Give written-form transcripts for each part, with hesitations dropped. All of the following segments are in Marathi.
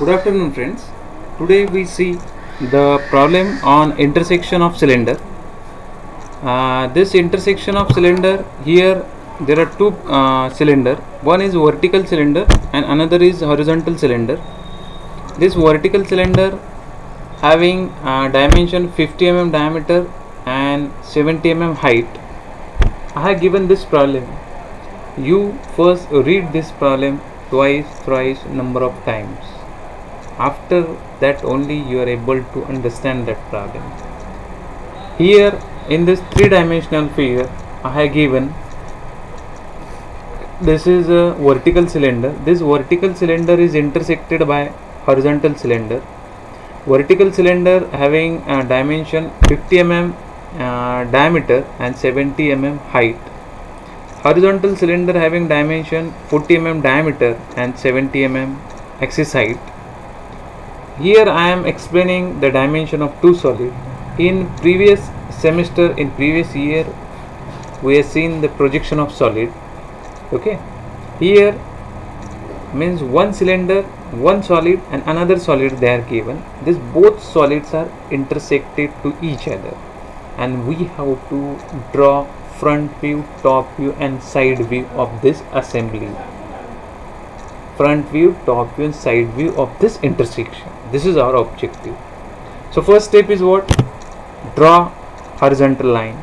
Good afternoon, friends. Today we see the problem on intersection of cylinder. This intersection of cylinder, here there are two cylinder. One is vertical cylinder and another is horizontal cylinder. This vertical cylinder having dimension 50 mm diameter and 70 mm height. I have given this problem. You first read this problem twice, thrice, number of times. After that only you are able to understand that problem. Here in this three-dimensional figure I have given, this is a vertical cylinder. This vertical cylinder is intersected by horizontal cylinder. Vertical cylinder having dimension 50 mm diameter and 70 mm height. Horizontal cylinder having dimension 40 mm diameter and 70 mm axis height. Here I am explaining the dimension of two solid. In previous semester, in previous year, we have seen the projection of solid. Okay. Here means one cylinder, one solid and another solid they are given. This both solids are intersected to each other, and we have to draw front view, top view and side view of this assembly. Front view, top view and side view of this intersection. This is our objective. So first step is what? Draw horizontal line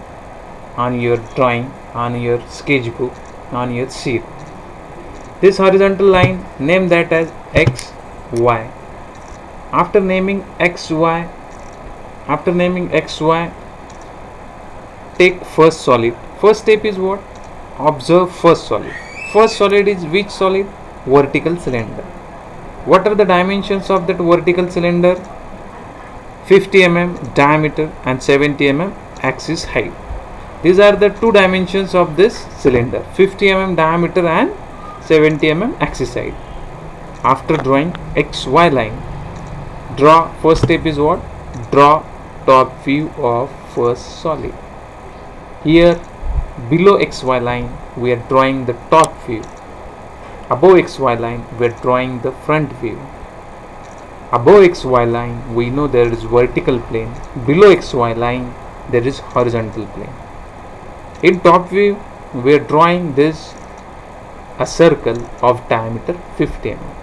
on your drawing, on your sketchbook, on your sheet. This horizontal line, name that as x, y. After naming x, y, take first solid. First step is what? Observe first solid. First solid is which solid? Vertical cylinder. What are the dimensions of that vertical cylinder? 50 mm diameter and 70 mm axis height. These are the two dimensions of this cylinder, 50 mm diameter and 70 mm axis height. After drawing XY line, draw, first step is what? Draw top view of first solid. Here below XY line we are drawing the top view. Above XY line we are drawing the front view. Above XY line we know there is vertical plane. Below XY line there is horizontal plane. In top view we are drawing this a circle of diameter 50 mm.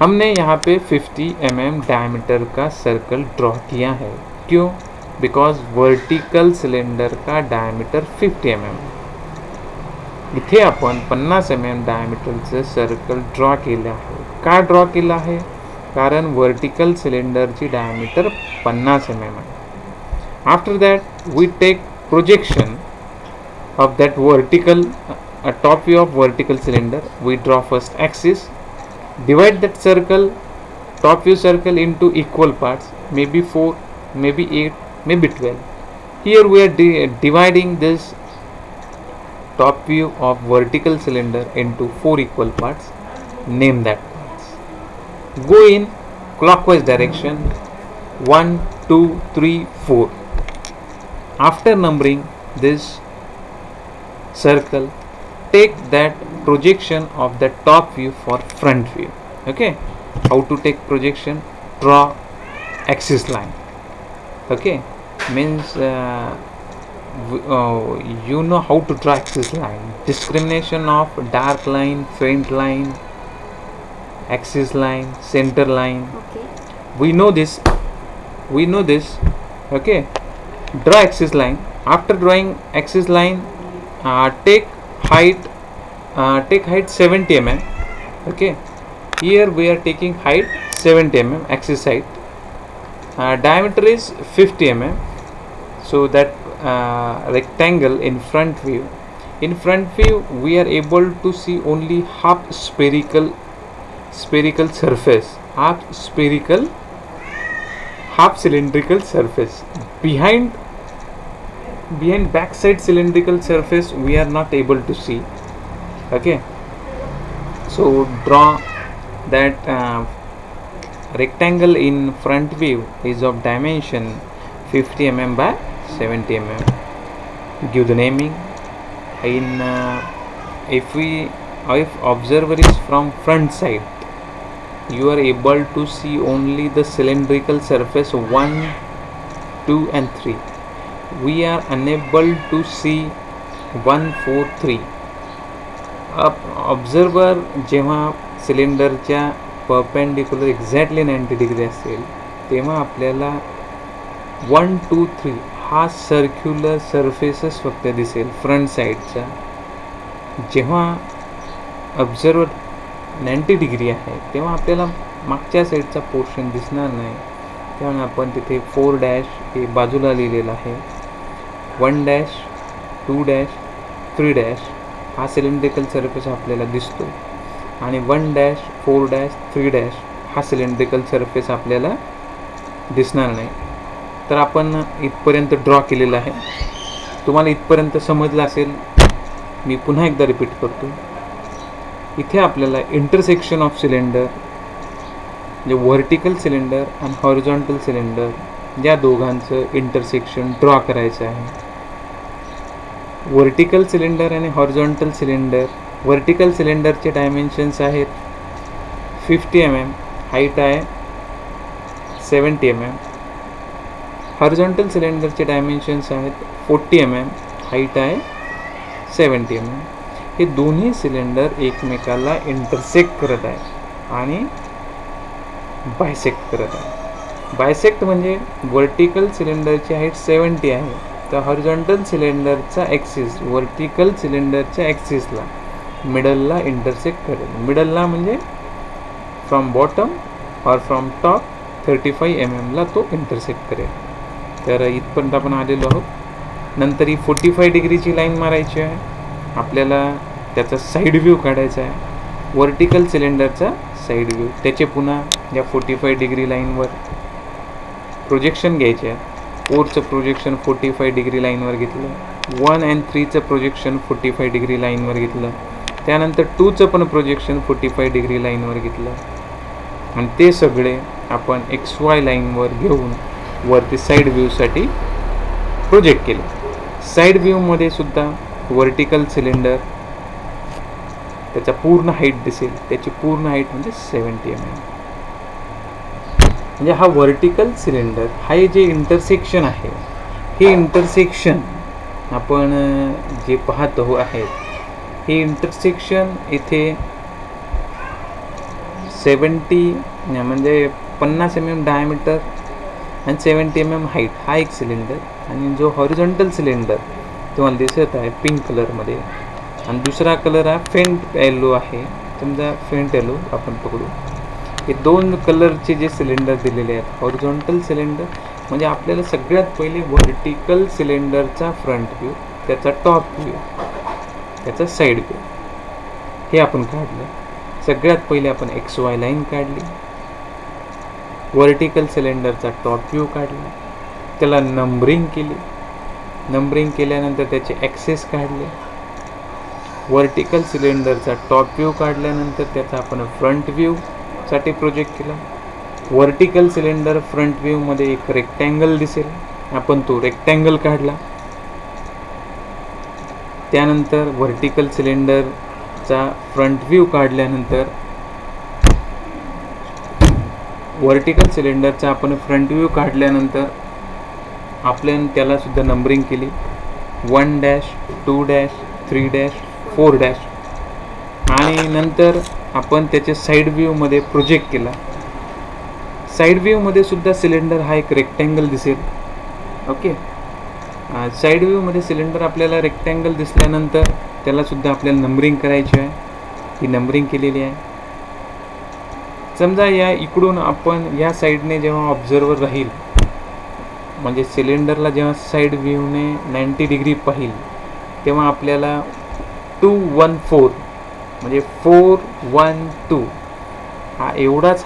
हमने यहाँ पे 50 mm diameter का circle draw किया है. क्यों? Because vertical cylinder का diameter 50 mm. इथे आपण 50 mm डायमीटरचं सर्कल ड्रॉ केलं आहे. का ड्रॉ केलं आहे? कारण वर्टिकल सिलेंडरची डायमीटर 50 mm आहे. After that we take projection of that vertical top view of vertical cylinder. We draw first axis, divide that circle, top view circle into equal parts, maybe 4, maybe 8, maybe 12. Here we are dividing this top view of vertical cylinder into 4 equal parts. Name that parts. Go in clockwise direction 1, 2, 3, 4. After numbering this circle, take that projection of the top view for front view. Okay, how to take projection? Draw axis line. Okay, means you know how to draw axis line. Discrimination of dark line, faint line, axis line, center line. Okay. We know this. Okay, draw axis line. After drawing axis line, take height 70 mm. Okay, here we are taking height 70 mm, axis height. Diameter is 50 mm. So that rectangle in front view, we are able to see only half spherical surface, half cylindrical surface. Behind backside cylindrical surface we are not able to see. Okay, so draw that rectangle in front view is of dimension 50 mm by 70 mm. Give the naming. If observer is from front side, you are able to see only the cylindrical surface 1, 2 and 3. We are unable to see 1, 4, 3. Observer जेव्हा सिलेंडरच्या परपेंडिक्युलर एक्झॅक्टली 90 डिग्री असेल तेव्हा आपल्याला 1, 2, 3 हा सर्क्युलर सरफेसच फक्त दिसेल फ्रंट साईडचा. जेव्हा ऑब्झर्वर 90 डिग्री आहे तेव्हा आपल्याला मागच्या साईडचा पोर्शन दिसणार नाही. त्यामुळे आपण तिथे 4 डॅश हे बाजूला लिहिलेलं आहे. 1 डॅश, 2 डॅश, 3 डॅश हा सिलेंड्रिकल सरफेस आपल्याला दिसतो आणि 1 डॅश, 4 डॅश, 3 डॅश हा सिलेंड्रिकल सरफेस आपल्याला दिसणार नाही. तर आपण इथपर्यंत ड्रॉ केलेलं आहे. तुम्हाला इथपर्यंत समजलं असेल. मी पुन्हा एकदा रिपीट करतो. इथे आपल्याला इंटरसेक्शन ऑफ सिलेंडर म्हणजे व्हर्टिकल सिलेंडर आणि हॉरिझॉन्टल सिलेंडर या दोघांचं इंटरसेक्शन ड्रॉ करायचं आहे. व्हर्टिकल सिलेंडर आणि हॉरिझॉन्टल सिलेंडर. व्हर्टिकल सिलेंडरचे डायमेन्शन्स आहेत 50 mm, हाईट आहे 70 mm. हॉरिझॉन्टल सिलेंडरचे डायमेन्शन्स आहेत 40 mm, हाईट आहे 70 mm. हे दोन्ही सिलेंडर एकमेकाला इंटरसेक्ट करत आहे आणि बायसेक्ट करत आहे. बायसेक्ट म्हणजे व्हर्टिकल सिलेंडरची हाईट 70 आहे तर हॉरिझॉन्टल सिलेंडरचा ॲक्सिस व्हर्टिकल सिलेंडरच्या ॲक्सिसला मिडलला इंटरसेक्ट करेल. मिडलला म्हणजे from bottom or from top 35 mm ला तो इंटरसेक्ट करेल. तर इथपर्यंत आपण आलेलो आहोत. नंतर ही 45 डिग्रीची लाईन मारायची आहे. आपल्याला त्याचा साईड व्ह्यू काढायचा आहे. व्हर्टिकल सिलेंडरचा साईड व्ह्यू. त्याचे पुन्हा या 45 डिग्री लाईनवर प्रोजेक्शन घ्यायचे आहे. 4चं प्रोजेक्शन 45 डिग्री लाईनवर घेतलं. 1 and 3चं प्रोजेक्शन 45 डिग्री लाईनवर घेतलं. त्यानंतर 2चं पण प्रोजेक्शन 45 डिग्री लाईनवर घेतलं आणि ते सगळे आपण XY लाईनवर घेऊन वरती साईड व्ह्यूसाठी प्रोजेक्ट केले. साईड व्ह्यूमध्ये सुद्धा व्हर्टिकल सिलेंडर त्याचा पूर्ण हाईट दिसेल. त्याची पूर्ण हाईट म्हणजे 70 mm. म्हणजे हा व्हर्टिकल सिलेंडर हा जे इंटरसेक्शन आहे हे इंटरसेक्शन आपण जे पाहतो आहेत हे इंटरसेक्शन इथे 70 म्हणजे 50 mm डायमीटर आणि 70 mm हाईट हा एक सिलेंडर. आणि जो हॉरिझॉन्टल सिलेंडर तुम्हाला दिसत आहे पिंक कलरमध्ये आणि दुसरा कलर हा फेंट येलो आहे. समजा फेंट येलो आपण पकडू. हे 2 कलरचे जे सिलेंडर दिलेले आहेत हॉरिझॉन्टल सिलेंडर म्हणजे आपल्याला सगळ्यात पहिले व्हर्टिकल सिलेंडरचा फ्रंट व्ह्यू, त्याचा टॉप व्ह्यू, त्याचा साईड व्ह्यू हे आपण काढलं. सगळ्यात पहिले आपण XY लाईन काढली. व्हर्टिकल सिलेंडरचा टॉप व्ह्यू काढला. त्याला नंबरिंग केली. नंबरिंग केल्यानंतर त्याचे ॲक्सेस काढले. व्हर्टिकल सिलेंडरचा टॉप व्ह्यू काढल्यानंतर त्याचा आपण फ्रंट व्ह्यू साठी प्रोजेक्ट केला. व्हर्टिकल सिलेंडर फ्रंट व्ह्यूमध्ये एक रेक्टँगल दिसेल. आपण तो रेक्टँगल काढला. त्यानंतर व्हर्टिकल सिलेंडरचा फ्रंट व्ह्यू काढल्यानंतर व्हर्टिकल सिलेंडरचा आपण फ्रंट व्ह्यू काढल्यानंतर आपण त्याला सुद्धा नंबरिंग केली. 1 डॅश, 2 डॅश, 3 डॅश, 4 डॅश आणि नंतर आपण त्याचे साईड व्ह्यूमध्ये प्रोजेक्ट केला. साईड व्ह्यूमध्ये सुद्धा सिलेंडर हा एक रेक्टँगल दिसेल. ओके. साईड व्ह्यूमध्ये सिलेंडर आपल्याला रेक्टँगल दिसल्यानंतर त्याला सुद्धा आपल्याला नंबरिंग करायची आहे. ही नंबरिंग केलेली आहे. समजा या इकडून आपण या साईडने जेव्हा ऑब्झर्वर राहील म्हणजे सिलेंडरला जेव्हा साईड व्ह्यूने 90 डिग्री पाहिल तेव्हा आपल्याला 214 म्हणजे 412 हा एवढाच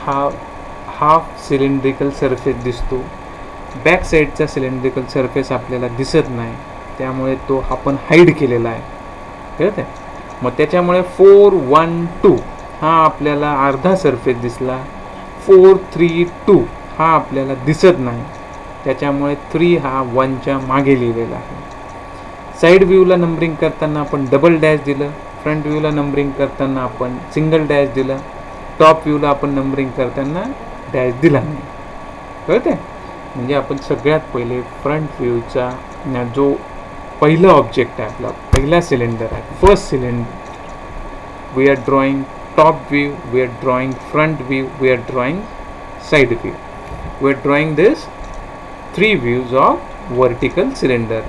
हाफ सिलेंड्रिकल सरफेस दिसतो. बॅक साईडचा सिलेंड्रिकल सरफेस आपल्याला दिसत नाही. त्यामुळे तो आपण हाईड केलेला आहे. कळत आहे. मग त्याच्यामुळे 412 हा आपल्याला अर्धा सरफेस दिसला. 432 हा आपल्याला दिसत नाही. त्याच्यामुळे 3 हा 1च्या मागे लिहिलेला आहे. साईड व्ह्यूला नंबरिंग करताना आपण डबल डॅश दिलं. फ्रंट व्ह्यूला नंबरिंग करताना आपण सिंगल डॅश दिलं. टॉप व्ह्यूला आपण नंबरिंग करताना डॅश दिला नाही. कळते? म्हणजे आपण सगळ्यात पहिले फ्रंट व्ह्यूचा जो पहिला ऑब्जेक्ट आहे आपला, पहिला सिलेंडर आहे, first cylinder, we are drawing top view, we are drawing front view, we are drawing side view. We are drawing this 3 views of vertical cylinder.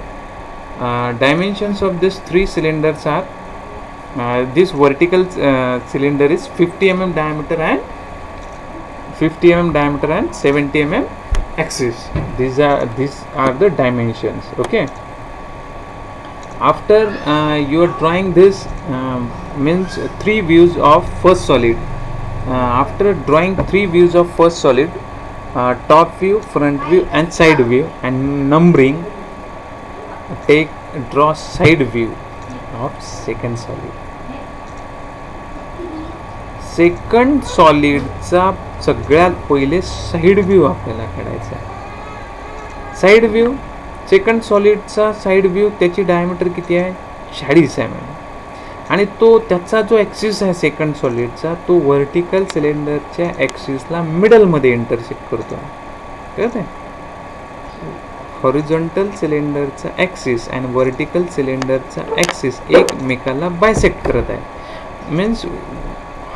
Dimensions of these 3 cylinders are this vertical cylinder is 50 mm diameter and 70 mm axis. These are the dimensions. Okay. After you are drawing this means 3 views of first solid. After drawing 3 views of first solid, top view, front view and side view, and numbering, draw side view of second solid. Second सॉलिडचा सगळ्यात पहिले साईड व्ह्यू आपल्याला काढायचा आहे. साईड व्ह्यू, सेकंड सॉलिडचा साईड व्ह्यू, त्याची डायमीटर किती आहे? 40 mm. आणि तो त्याचा जो ॲक्सिस आहे सेकंड सॉलिडचा, तो व्हर्टिकल सिलेंडरच्या ॲक्सिसला मिडलमध्ये इंटरसेक्ट करतो आहे. कळत आहे? हॉरिझॉन्टल सिलेंडरचा ॲक्सिस आणि व्हर्टिकल सिलेंडरचा ॲक्सिस एकमेकाला बायसेक्ट करत आहे. Means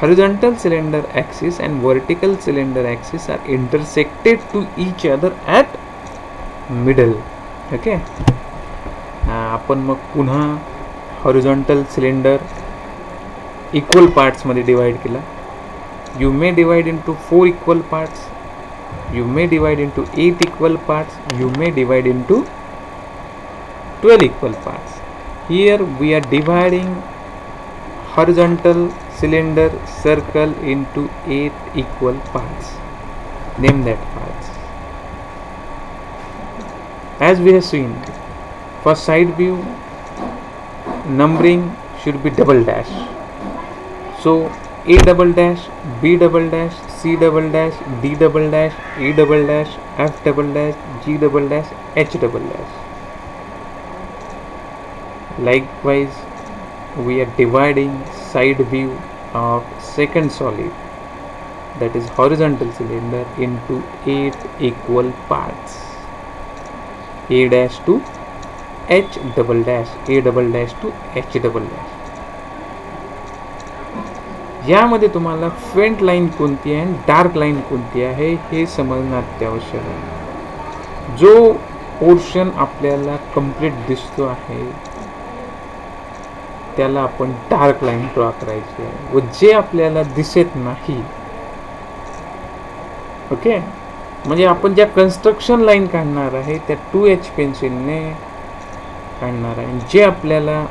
horizontal cylinder axis and vertical cylinder axis are intersected to each other at middle. Okay. आपण मग पुन्हा horizontal cylinder equal parts मध्ये divide केला. You may divide into 4 equal parts. You may divide into 8 equal parts. You may divide into 12 equal parts. Here we are dividing horizontal cylinder circle into 8 equal parts. Name that parts. As we have seen, for side view, numbering should be double dash. So A double dash, B double dash, C double dash, D double dash, E double dash, F double dash, G double dash, H double dash. Likewise, we are dividing side view of second solid, that is horizontal cylinder, into 8 equal parts. A dash to H double dash, A double dash to H double dash. यामध्ये तुम्हाला फेंट लाईन कोणती आहे आणि डार्क लाईन कोणती आहे हे समजणं अत्यावश्यक आहे. जो पोर्शन आपल्याला कंप्लीट दिसतो आहे त्याला आपण डार्क लाईन ड्रॉ करायची आहे, व जे आपल्याला दिसत नाही, ओके, म्हणजे आपण ज्या कन्स्ट्रक्शन लाईन काढणार आहे त्या 2H पेन्सिलने काढणार आहे. जे आपल्याला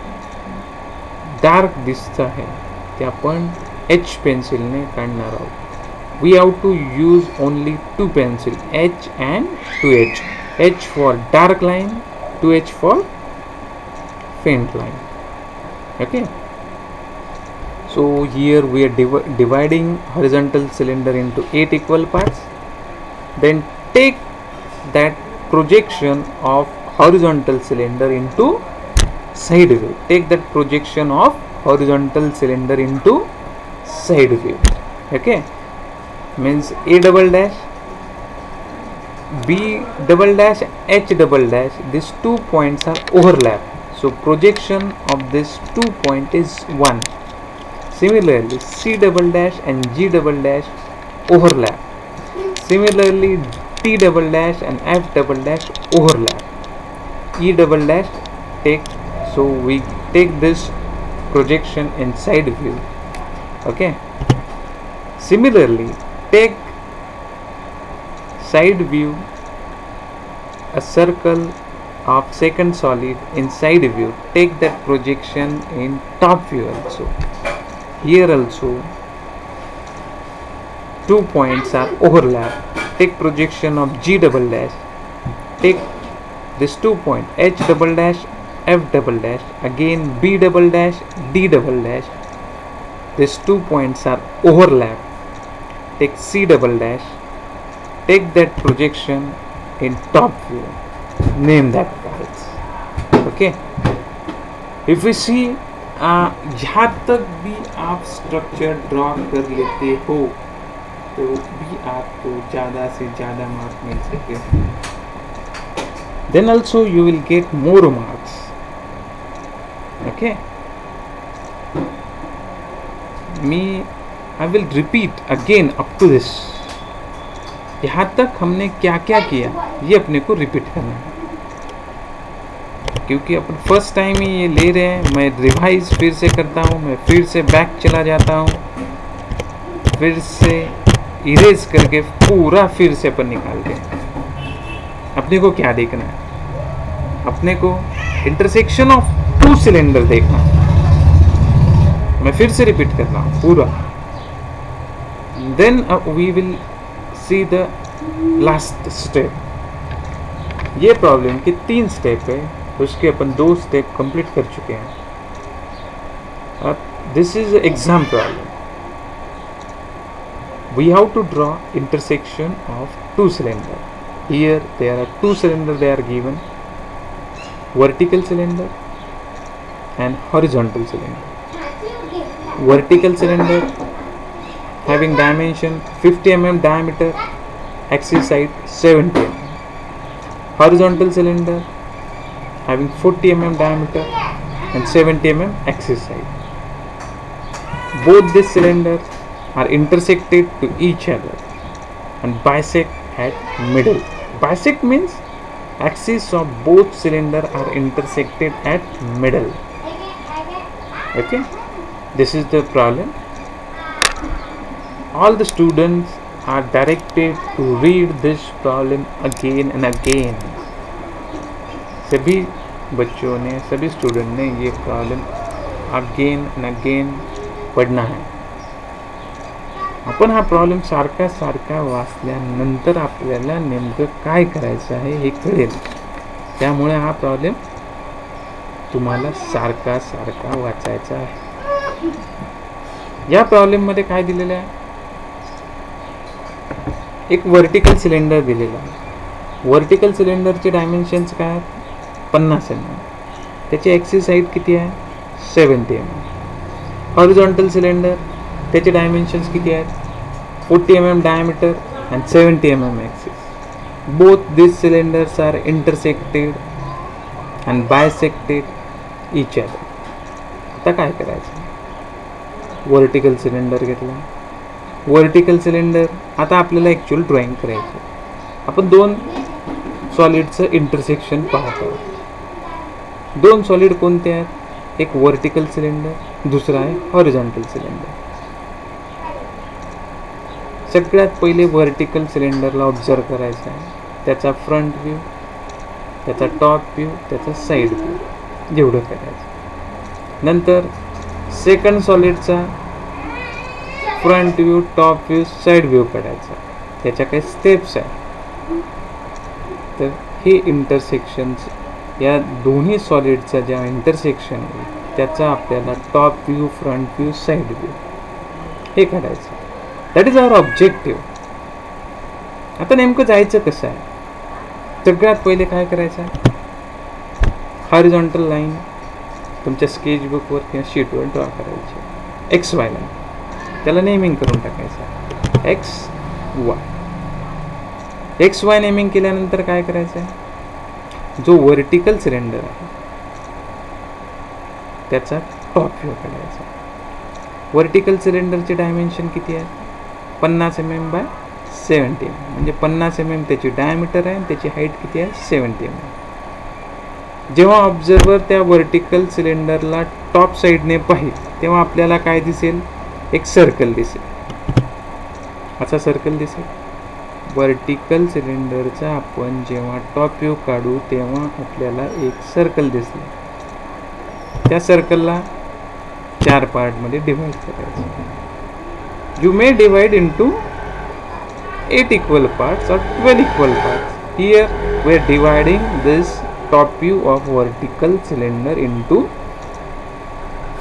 डार्क दिसत आहे ते आपण H पेन्सिलने काढणार आहोत. We have to use only 2 pencil, H and 2H. H for dark line, 2H for faint line. Okay, so here we are dividing horizontal cylinder into 8 equal parts. Then take that projection of horizontal cylinder into side view. Take that projection of horizontal cylinder into side view. Okay, means A double dash, B double dash, H double dash, these 2 points are overlap. So projection of this 2 point is 1. Similarly, C double dash and G double dash overlap. Similarly, T double dash and F double dash overlap. E double dash so we take this projection in side view. Okay. Similarly, take side view, a circle of second solid in side view, take that projection in top view also. Here also 2 points are overlap. Take projection of G double dash, take this 2 point H double dash, F double dash, again B double dash, D double dash, these 2 points are overlap. Take C double dash, take that projection in top view. Name that parts. Okay, if we see यहाँ तक भी आप स्ट्रक्चर ड्रॉ कर लेते हो तो भी आपको ज़्यादा से ज़्यादा मार्क मिल सके. Then also you will get more marks. Okay. I will repeat again up to this. यहाँ तक हमने क्या क्या किया ये अपने को रिपीट करना है, क्योंकि अपन फर्स्ट टाइम ही ये ले रहे हैं. मैं रिवाइज फिर से करता हूँ, मैं फिर से बैक चला जाता हूँ, फिर से इरेज करके पूरा फिर से अपन निकालते हैं. अपने को क्या देखना है? अपने को इंटरसेक्शन ऑफ टू सिलेंडर देखना है. मैं फिर से रिपीट कर रहा हूँ पूरा. Then we will see the last step. ये प्रॉब्लम के 3 स्टेप है, उसके अपन 2 स्टेप कंप्लीट कर चुके हैं. अब this is exam problem. We have to draw intersection of 2 cylinder. Here there are 2 cylinder, they are given, vertical cylinder and horizontal cylinder. Vertical cylinder having dimension 50 mm diameter, axis side 70 mm. Horizontal cylinder having 40 mm diameter and 70 mm axis side. Both these cylinders are intersected to each other and bisect at middle. Bisect means axes of both cylinder are intersected at middle. Okay, this is the problem. All the students are directed to read this problem again and again. सभी बच्चों ने, सभी स्टूडेंट ने ये प्रॉब्लम अगेन एंड अगेन पढ़ना है. आपण हा प्रॉब्लेम सारखा सारखा वाचल्यानंतर आपल्याला नेमकं काय करायचं आहे हे कळेल. त्यामुळे हा प्रॉब्लेम तुम्हाला सारखा सारखा वाचायचा आहे. या प्रॉब्लेममध्ये काय दिलेलं आहे? एक वर्टिकल सिलेंडर दिलेला आहे. वर्टिकल सिलेंडरचे डायमेन्शन्स काय आहेत? 50 mm. त्याची ॲक्सिस साईड किती आहे? 70 mm. हॉरिझॉन्टल सिलेंडर, त्याचे डायमेन्शन्स किती आहेत? 40 mm diameter and 70 mm axis. Both this cylinders are intersected and bisected each other. आता काय करायचं? वर्टिकल सिलेंडर घेतला. वर्टिकल सिलेंडर आता आपल्याला ॲक्च्युअल ड्रॉइंग करायचं. आपण 2 सॉलिडचं इंटरसेक्शन पाहत आहोत. 2 सॉलिड कोणते आहेत? एक वर्टिकल सिलेंडर, दुसरा आहे हॉरिझॉन्टल सिलेंडर. सगळ्यात पहिले वर्टिकल सिलेंडरला ऑब्झर्व करायचं आहे. त्याचा फ्रंट व्ह्यू, त्याचा टॉप व्ह्यू, त्याचा साईड व्ह्यू जेवढं करायचं. नंतर सेकंड सॉलिडचा front view, top view, side view काढायचा. त्याच्या काही स्टेप्स आहेत. तर हे इंटरसेक्शन्स, या दोन्ही सॉलिडचा ज्या इंटरसेक्शन आहे त्याचा आपल्याला top view, front view, side view हे काढायचं. That is our objective. आता नेमकं जायचं कसं आहे? सगळ्यात पहिले काय करायचं आहे? हॉरिझॉन्टल लाईन तुमच्या स्केचबुकवर किंवा शीटवर ड्रॉ करायची. एक्स वाय लाईन, त्याला नेमिंग करून टाकायचं. X Y. X Y naming केल्यानंतर काय करायचं आहे? जो वर्टिकल सिलेंडर आहे त्याचा टॉप व्ह्यू काढायचा. वर्टिकल सिलेंडरचे डायमेन्शन किती आहे? 50 mm बाय 70 mm. म्हणजे 50 mm त्याची डायमीटर आहे आणि त्याची हाईट किती आहे? 70 mm. जेव्हा ऑब्झर्वर त्या वर्टिकल सिलेंडरला टॉप साईडने पाहिल तेव्हा आपल्याला काय दिसेल? एक सर्कल दिसेल. असा सर्कल दिसेल. वर्टिकल सिलेंडरचा आपण जेव्हा टॉप व्ह्यू काढू तेव्हा आपल्याला एक सर्कल दिसलं. त्या सर्कलला 4 पार्टमध्ये डिवाइड करायचं. You may divide into 8 equal parts or 12 equal parts. Here we are dividing this top view of vertical cylinder into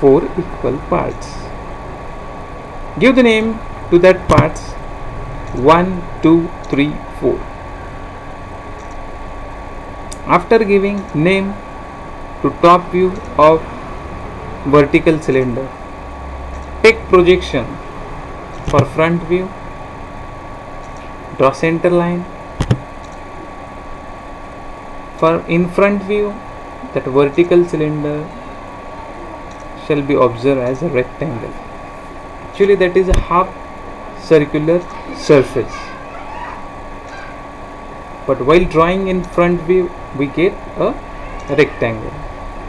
4 equal parts. Give the name to that parts 1, 2, 3, 4. After giving name to top view of vertical cylinder. Take projection for front view. Draw center line. For in front view, that vertical cylinder shall be observed as a rectangle. Actually, that is a half circular surface. But while drawing in front view, we get a rectangle.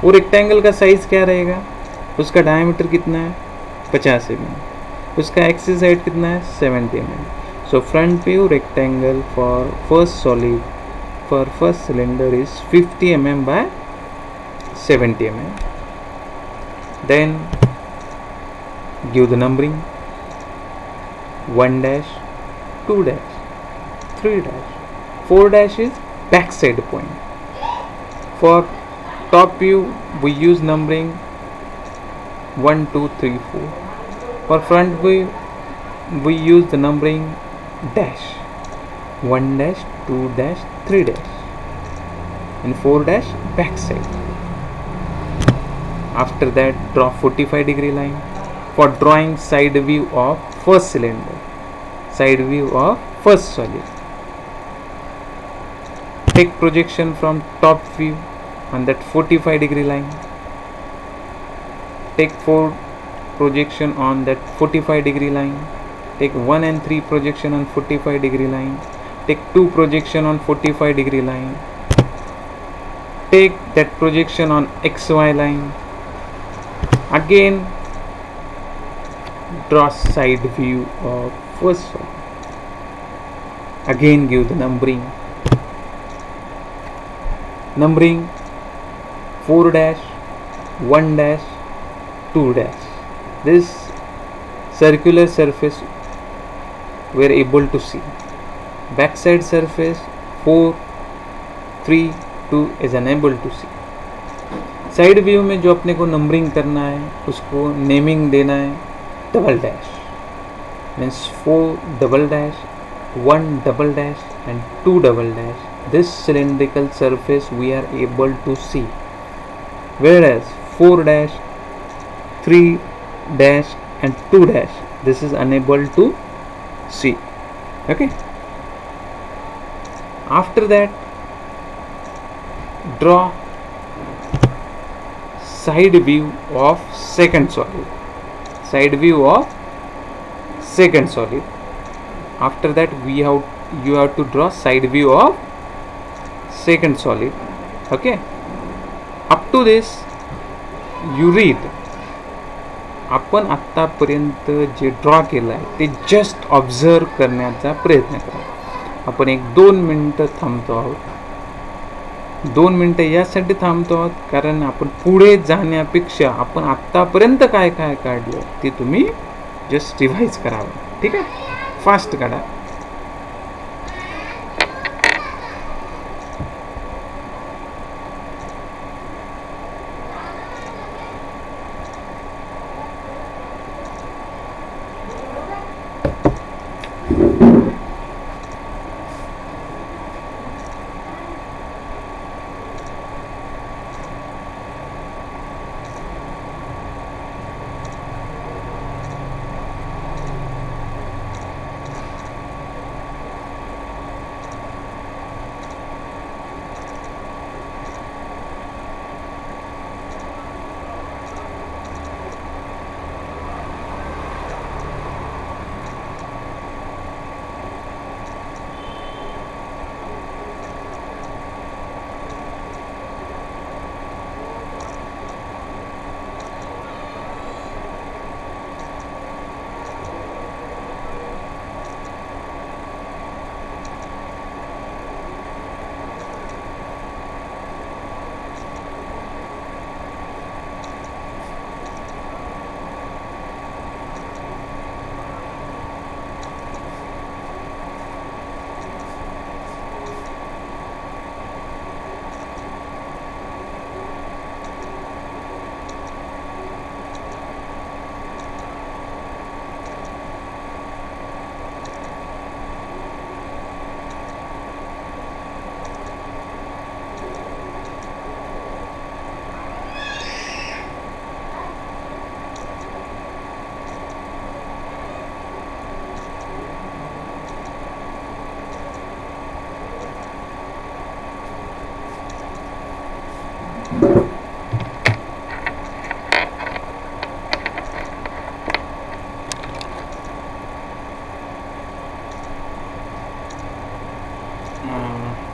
वो rectangle का size क्या रहेगा? उसका diameter कितना है? 50 mm. उसका axis height कितना है? 70 mm. So front view rectangle for first solid for first cylinder is 50 mm by 70 mm. Then give the numbering 1 dash, 2 dash, 3 dash, 4 dash is backside point. For top view we use numbering 1, 2, 3, 4. For front view we use the numbering dash 1 dash, 2 dash, 3 dash and 4 dash backside. After that draw 45-degree line for drawing side view of first cylinder, side view of first solid. Take projection from top view on that 45-degree line. Take 4 projection on that 45-degree line. Take 1 and 3 projection on 45-degree line. Take 2 projection on 45-degree line. Take that projection on XY line. Again draw side view of first solid. Again give the numbering 4 dash, 1 dash, 2 dash. This circular surface we are able to see. Backside surface 4, 3, 2 is unable to see. Side view में जो अपने को नंबरिंग करना है उसको नेमिंग देना है double dash, means 4 double dash, 1 double dash and 2 double dash. This cylindrical surface we are able to see, whereas 4 dash, 3 dash and 2 dash this is unable to see. Okay, after that draw side view of second solid, side view of second solid. After that you have to draw side view of second solid. Okay, up to this you read. आपण आत्तापर्यंत जे ड्रॉ केलं आहे ते जस्ट ऑब्झर्व करण्याचा प्रयत्न करा. आपण एक 2 मिनटं थांबतो आहोत. 2 मिनटं यासाठी थांबतो आहोत कारण आपण पुढे जाण्यापेक्षा आपण आत्तापर्यंत काय काय काढलं ते तुम्ही जस्ट रिवाइज करावं. ठीक आहे, फास्ट काढा.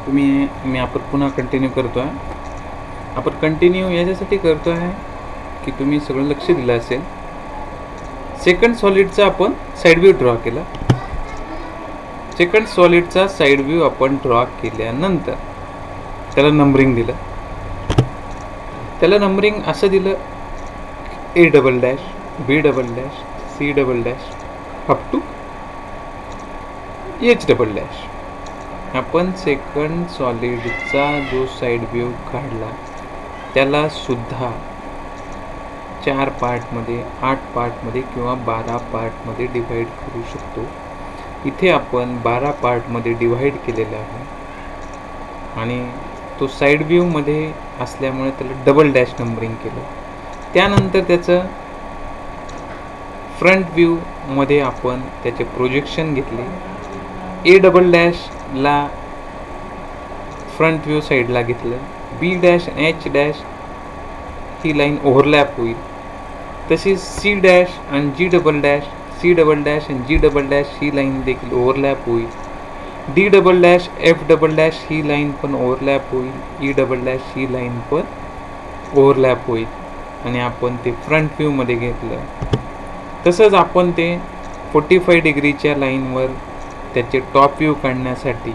मी आपण पुन्हा कंटिन्यू करतो आहे. आपण कंटिन्यू याच्यासाठी करतो आहे की तुम्ही सगळं लक्ष दिलं असेल. सेकंड सॉलिडचा आपण साईड व्ह्यू ड्रॉ केला. सेकंड सॉलिडचा साईड व्ह्यू आपण ड्रॉ केल्यानंतर त्याला नंबरिंग दिलं. त्याला नंबरिंग असं दिलं A double dash, B double dash, C double dash up to H double dash. आपण सेकंड सॉलिडचा जो साईड व्ह्यू काढला त्याला सुद्धा 4 पार्टमध्ये, 8 पार्टमध्ये किंवा 12 पार्टमध्ये डिवाईड करू शकतो. इथे आपण 12 पार्टमध्ये डिवाईड केलेलं आहे आणि तो साईड व्ह्यूमध्ये असल्यामुळे त्याला डबल डॅश नंबरिंग केलं. त्यानंतर त्याचं फ्रंट व्ह्यूमध्ये आपण त्याचे प्रोजेक्शन घेतले. A डबल डॅशला फ्रंट व्ह्यू साईडला घेतलं. B डॅश आणि H डॅश ही लाईन ओव्हरलॅप होईल. तशीच C डॅश आणि G double dash, C double dash आणि G डबल डॅश ही लाईन देखील ओव्हरलॅप होईल. D double dash, F double dash ही लाईन पण ओव्हरलॅप होईल. E डबल डॅश ही लाईन पण ओव्हरलॅप होईल आणि आपण ते फ्रंट व्ह्यूमध्ये घेतलं. तसंच आपण ते 45 डिग्रीच्या लाईनवर त्याचे टॉप व्ह्यू काढण्यासाठी,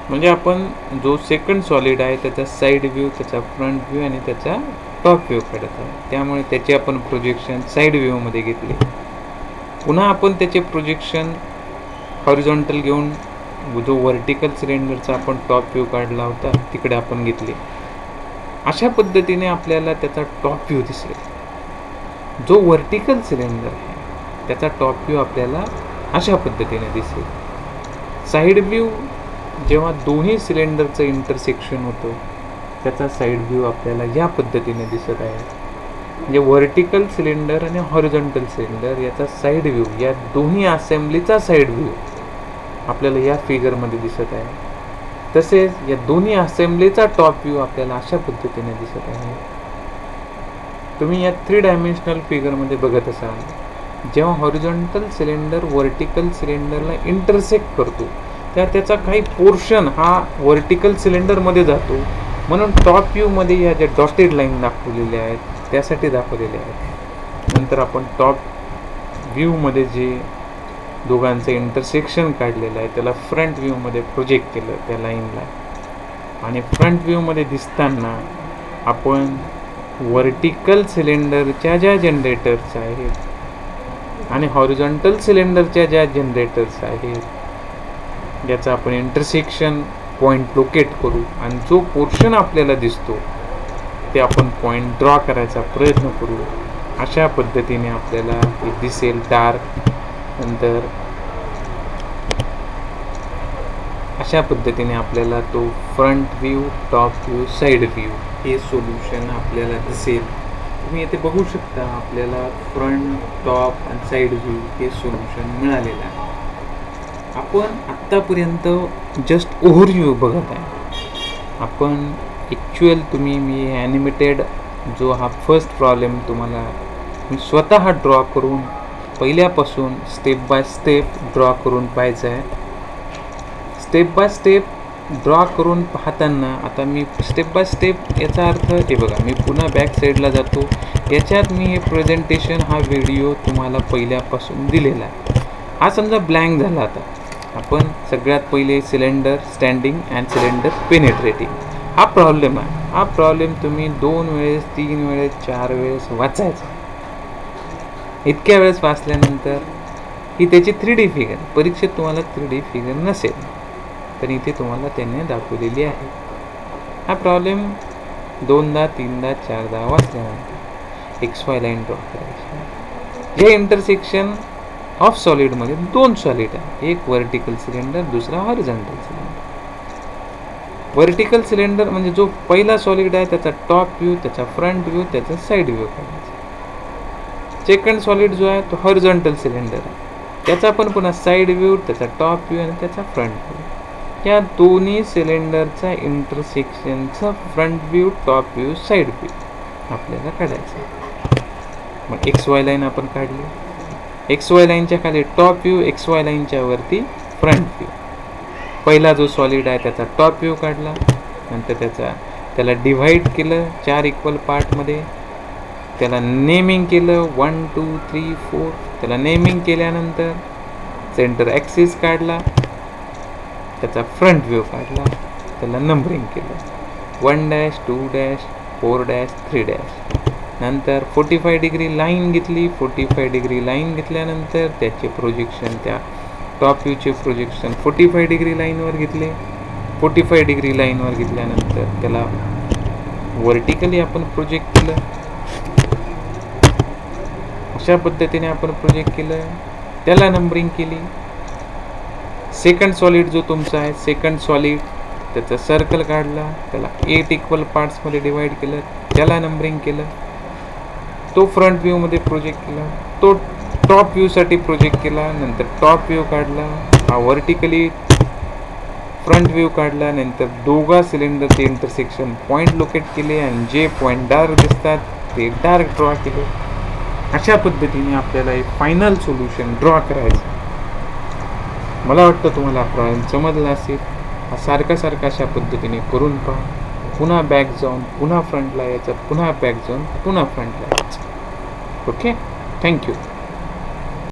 म्हणजे आपण जो सेकंड सॉलिड आहे त्याचा साईड व्ह्यू, त्याचा फ्रंट व्ह्यू आणि त्याचा टॉप व्ह्यू काढत आहे, त्यामुळे त्याचे आपण प्रोजेक्शन साईड व्ह्यूमध्ये घेतले. पुन्हा आपण त्याचे प्रोजेक्शन हॉरिझॉन्टल घेऊन जो व्हर्टिकल सिलेंडरचा आपण टॉप व्ह्यू काढला होता तिकडे आपण घेतले. अशा पद्धतीने आपल्याला त्याचा टॉप व्ह्यू दिसेल. जो व्हर्टिकल सिलेंडर आहे त्याचा टॉप व्ह्यू आपल्याला अशा पद्धतीने दिसेल. साईड व्ह्यू जेव्हा दोन्ही सिलेंडरचं इंटरसेक्शन होतं त्याचा साईड व्ह्यू आपल्याला या पद्धतीने दिसत आहे. म्हणजे व्हर्टिकल सिलेंडर आणि हॉरिझॉन्टल सिलेंडर याचा साईड व्ह्यू, या दोन्ही असेंब्लीचा साईड व्ह्यू आपल्याला या फिगरमध्ये दिसत आहे. तसेच या दोन्ही असेंब्लीचा टॉप व्ह्यू आपल्याला अशा पद्धतीने दिसत आहे. तुम्ही या 3 डायमेन्शनल फिगरमध्ये बघत असाल, जेव्हा हॉरिझॉन्टल सिलेंडर व्हर्टिकल सिलेंडरला इंटरसेक्ट करतो तेव्हा त्याचा काही पोर्शन हा व्हर्टिकल सिलेंडरमध्ये जातो. म्हणून टॉप व्ह्यूमध्ये या ज्या डॉटेड लाईन दाखवलेल्या आहेत त्यासाठी दाखवलेल्या आहेत. नंतर आपण टॉप व्ह्यूमध्ये जे दोघांचं इंटरसेक्शन काढलेलं आहे त्याला फ्रंट व्ह्यूमध्ये प्रोजेक्ट केलं त्या लाईनला. आणि फ्रंट व्ह्यूमध्ये दिसताना आपण व्हर्टिकल सिलेंडरच्या ज्या जनरेटर्स आहेत आणि हॉरिझॉन्टल सिलेंडरच्या ज्या जनरेटर्स आहेत याचा आपण इंटरसेक्शन पॉईंट लोकेट करू आणि जो पोर्शन आपल्याला दिसतो ते आपण पॉईंट ड्रॉ करायचा प्रयत्न करू. अशा पद्धतीने आपल्याला हे दिसेल डार्क. नंतर अशा पद्धतीने आपल्याला तो front view, top view, side view हे सोल्युशन आपल्याला दिसेल. तुम्ही येथे बघू शकता आपल्याला फ्रंट, टॉप आणि साईड व्ह्यू हे सोल्युशन मिळालेलं आहे. आपण आत्तापर्यंत जस्ट ओव्हरव्ह्यू बघत आहे. आपण ॲक्च्युअल मी ॲनिमेटेड जो हा फर्स्ट प्रॉब्लेम तुम्हाला मी स्वतः ड्रॉ करून पहिल्यापासून स्टेप बाय स्टेप ड्रॉ करून पाहायचं आहे. स्टेप बाय स्टेप ड्रॉ करून पाहताना आता मी स्टेप बाय स्टेप याचा अर्थ हे बघा, मी पुन्हा बॅक साईडला जातो. याच्यात मी हे प्रेझेंटेशन हा व्हिडिओ तुम्हाला पहिल्यापासून दिलेला आहे. हा समजा ब्लँक झाला. आता आपण सगळ्यात पहिले cylinder standing and cylinder penetrating हा प्रॉब्लेम आहे. हा प्रॉब्लेम तुम्ही 2 वेळेस, 3 वेळेस, 4 वेळेस वाचायचा. इतक्या वेळेस वाचल्यानंतर ही त्याची 3D फिगर, परीक्षेत तुम्हाला 3D फिगर नसेल तर इथे तुम्हाला त्यांनी दाखवलेली आहे. हा प्रॉब्लेम 2दा 3दा 4दा वाचल्यानंतर XY लाईन ड्रॉ करायची. हे इंटरसेक्शन ऑफ सॉलिडमध्ये 2 सॉलिड आहे, एक व्हर्टिकल सिलेंडर, दुसरा हॉरिझॉन्टल सिलेंडर. व्हर्टिकल सिलेंडर म्हणजे जो पहिला सॉलिड आहे त्याचा टॉप व्ह्यू, त्याचा फ्रंट व्ह्यू, त्याचा साईड व्ह्यू काढायचा. सेकंड सॉलिड जो आहे तो हॉरिझॉन्टल सिलेंडर आहे, त्याचा पण पुन्हा साईड व्ह्यू, त्याचा टॉप व्ह्यू आणि त्याचा फ्रंट व्ह्यू. या दोन्ही सिलेंडरचा इंटरसेक्शनचा front view, top view, side view आपल्याला काढायचं. मग XY लाईन आपण काढली. XY लाईनच्या खाली टॉप व्ह्यू, XY लाईनच्या वरती फ्रंट व्ह्यू. पहिला जो सॉलिड आहे त्याचा टॉप व्ह्यू काढला, नंतर त्याला डिव्हाइड केलं 4 इक्वल पार्टमध्ये, त्याला नेमिंग केलं 1 2 3 4. त्याला नेमिंग केल्यानंतर सेंटर ॲक्सिस काढला, त्याचा फ्रंट व्ह्यू काढला, त्याला नंबरिंग केलं 1 डॅश 2 डॅश 4 डॅश 3 डॅश. नंतर 45 डिग्री लाईन घेतली. 45 डिग्री लाईन घेतल्यानंतर त्याचे प्रोजेक्शन, त्या टॉप व्ह्यूचे प्रोजेक्शन 45 डिग्री लाईनवर घेतले. 45 डिग्री लाईनवर घेतल्यानंतर त्याला वर्टिकली आपण प्रोजेक्ट केलं. अशा पद्धतीने आपण प्रोजेक्ट केलं, त्याला नंबरिंग केली. सेकंड सॉलिड जो तुमचा आहे, सेकंड सॉलिड त्याचा सर्कल काढला, त्याला 8 इक्वल पार्ट्समध्ये डिवाइड केलं, त्याला नंबरिंग केलं, तो फ्रंट व्ह्यूमध्ये प्रोजेक्ट केला, तो टॉप व्ह्यूसाठी प्रोजेक्ट केला. नंतर टॉप व्ह्यू काढला, हा वर्टिकली फ्रंट व्ह्यू काढला. नंतर दोघा सिलेंडरचे इंटरसेक्शन पॉईंट लोकेट केले आणि जे पॉईंट डार्क दिसतात ते डार्क ड्रॉ केले. अशा पद्धतीने आपल्याला एक फायनल सोल्युशन ड्रॉ करायचं. मला वाटतं तुम्हाला प्रॉब्लेम समजला असेल. हा सारखा अशा पद्धतीने करून पहा. पुन्हा बॅक जाऊन पुन्हा फ्रंटला यायचं, पुन्हा बॅक जाऊन पुन्हा फ्रंटला यायचं. Okay, thank you.